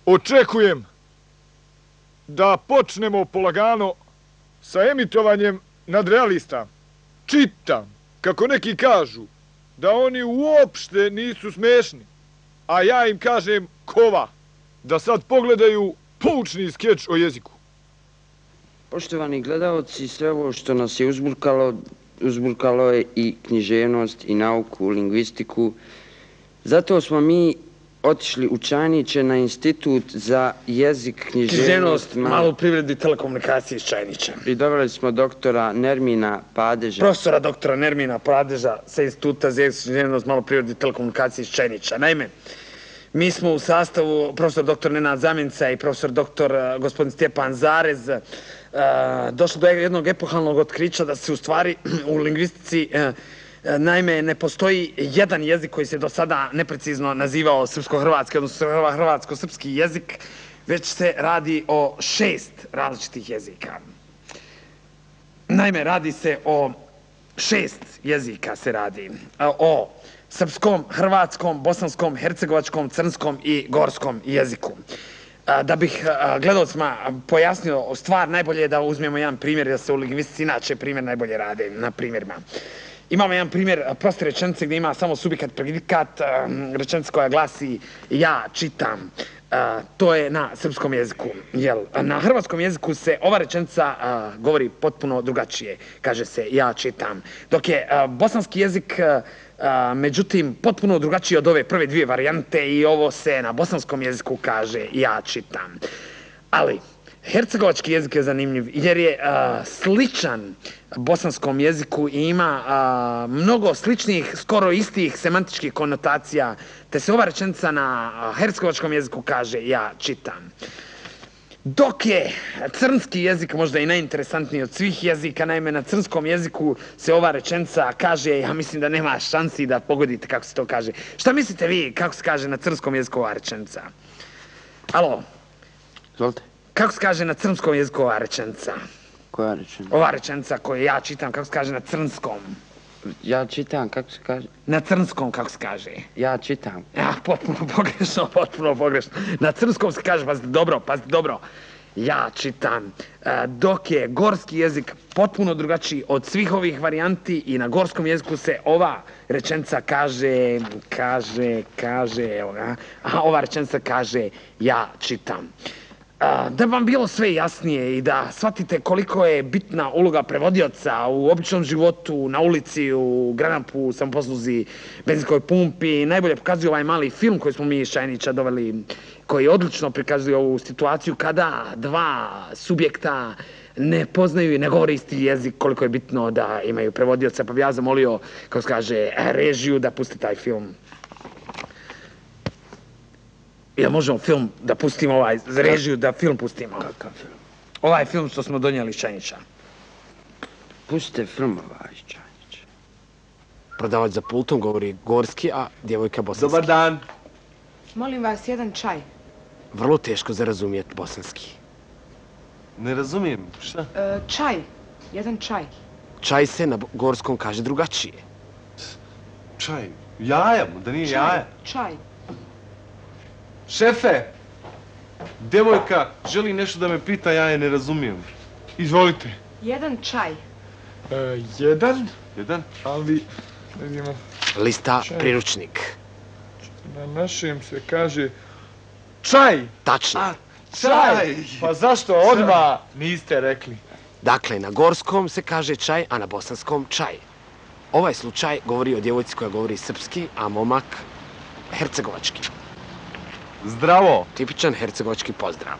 Očekujem da počnemo polagano sa emitovanjem nadrealista. Čitam, kako neki kažu, da oni uopšte nisu smešni, a ja im kažem kova, da sad pogledaju poučni skeč o jeziku. Poštovani gledalci, sve ovo što nas je uzburkalo je i književnost i nauku, lingvistiku. Zato smo mi otišli u Čajniće na institut za jezik, književnost, malu privredu i telekomunikacije iz Čajnića. I doveli smo doktora Nermina Padeža. Profesora doktora Nermina Padeža sa instituta za jezik, književnost, malu privredu i telekomunikacije iz Čajnića. Naime, mi smo u sastavu profesor doktor Nenad Zamjenica i profesor doktor gospodin Stjepan Zarez došli do jednog epohalnog otkrića da se u stvari u lingvistici naime, ne postoji jedan jezik koji se do sada neprecizno nazivao srpsko-hrvatski, odnosno hrvatsko-srpski jezik, već se radi o 6 različitih jezika. Naime, radi se o 6 jezika se radi. O srpskom, hrvatskom, bosanskom, hercegovačkom, crnskom i gorskom jeziku. Da bih gledalcima pojasnio stvar, najbolje je da uzmemo jedan primjer, da se u lingvistici inače primjer najbolje rade na primjerima. Imamo jedan primjer proste rečenice gdje ima samo subjekat, predikat, rečenica koja glasi ja čitam. To je na srpskom jeziku. Na hrvatskom jeziku se ova rečenica govori potpuno drugačije. Kaže se ja čitam. Dok je bosanski jezik međutim potpuno drugačiji od ove prve dvije varijante i ovo se na bosanskom jeziku kaže ja čitam. Ali hercegovački jezik je zanimljiv jer je sličan bosanskom jeziku i ima mnogo sličnih, skoro istih semantičkih konotacija, te se ova rečenica na hercegovačkom jeziku kaže ja čitam. Dok je crnski jezik možda i najinteresantniji od svih jezika, naime na crnskom jeziku se ova rečenica kaže, ja mislim da nema šansi da pogodite kako se to kaže. Šta mislite vi kako se kaže na crnskom jeziku ova rečenica? Alo? Izvolite. Kako se kaže na crnskom jeziku ova rečenica? Koja rečenica? Ova rečenica koju ja čitam, kako se kaže na crnskom? Ja čitam, kako se kaže? Na crnskom, kako se kaže? Ja čitam. Ja, potpuno pogrešno. Na crnskom se kaže, pazite dobro. Ja čitam. Dok je gorski jezik potpuno drugačiji od svih ovih varijanti i na gorskom jeziku se ova rečenica kaže, evo ga, ova rečenica kaže ja čitam. Da bi vam bilo sve jasnije i da shvatite koliko je bitna uloga prevodioca u običnom životu, na ulici, u Granapu, samoposluzi, benzinskoj pumpi, najbolje pokazuje ovaj mali film koji smo mi iz Čajnića doveli, koji odlično prikazuje ovu situaciju kada dva subjekta ne poznaju i ne govore isti jezik, koliko je bitno da imaju prevodioca, pa bi ja zamolio, kako se kaže, režiju da pusti taj film. Jel možemo film da pustimo za režiju da film pustimo? Kakav film? Ovaj film što smo donijeli iz Čajnića. Pustite film iz Čajnića. Prodavač za pultom govori gorski, a djevojka bosanski. Dobar dan. Molim vas, jedan čaj. Vrlo teško za razumijeti bosanski. Ne razumijem, šta? Čaj, jedan čaj. Čaj se na gorskom kaže drugačije. Čaj, jaja mu, da nije jaja. Čaj. Šefe, djevojka želi nešto da me pita, ja je ne razumijem. Izvolite. Jedan čaj. Jedan, Jedan? ali vidimo, Lista priručnik. na našem se kaže čaj. Tačno. Čaj! Pa zašto odmah niste rekli? Dakle, na gorskom se kaže čaj, a na bosanskom čaj. Ovaj slučaj govori o djevojci koja govori srpski, a momak hercegovački. Zdravo! Tipičan hercegovački pozdrav.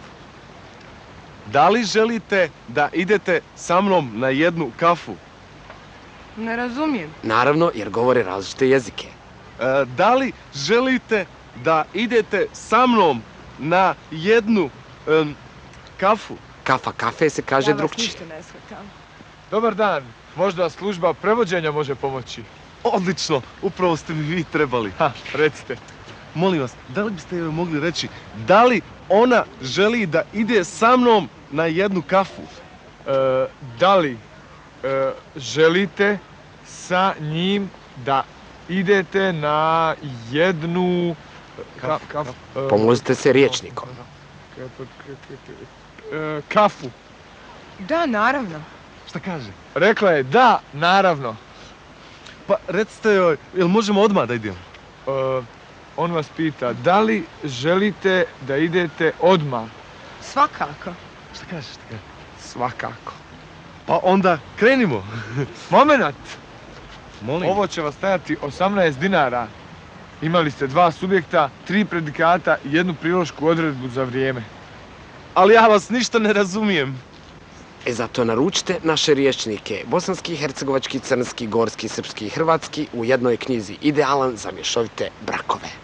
Da li želite da idete sa mnom na jednu kafu? Ne razumijem. Naravno, jer govore različite jezike. Da li želite da idete sa mnom na jednu kafu? Kafe se kaže drugčije. Ja vas ništa ne shvatam. Dobar dan, možda služba prevođenja može pomoći. Odlično, upravo ste mi vi trebali. Recite. Molim vas, da li biste joj mogli reći, da li ona želi da ide sa mnom na jednu kafu? Da li želite sa njim da idete na jednu Pomozite se riječnikom. Kafu. Da, naravno. Šta kaže? Rekla je da, naravno. Pa recite joj, jel možemo odmah da idemo? On vas pita, da li želite da idete odmah? Svakako. Šta kaže? Svakako. Pa onda krenimo. Momenat! Molim. Ovo će vas stajati 18 dinara. Imali ste 2 subjekta, 3 predikata i 1 prilošku odredbu za vrijeme. Ali ja vas ništa ne razumijem. Zato naručite naše riječnike, bosanski, hercegovački, crnski, gorski, srpski i hrvatski u jednoj knjizi idealan za mješovite brakove.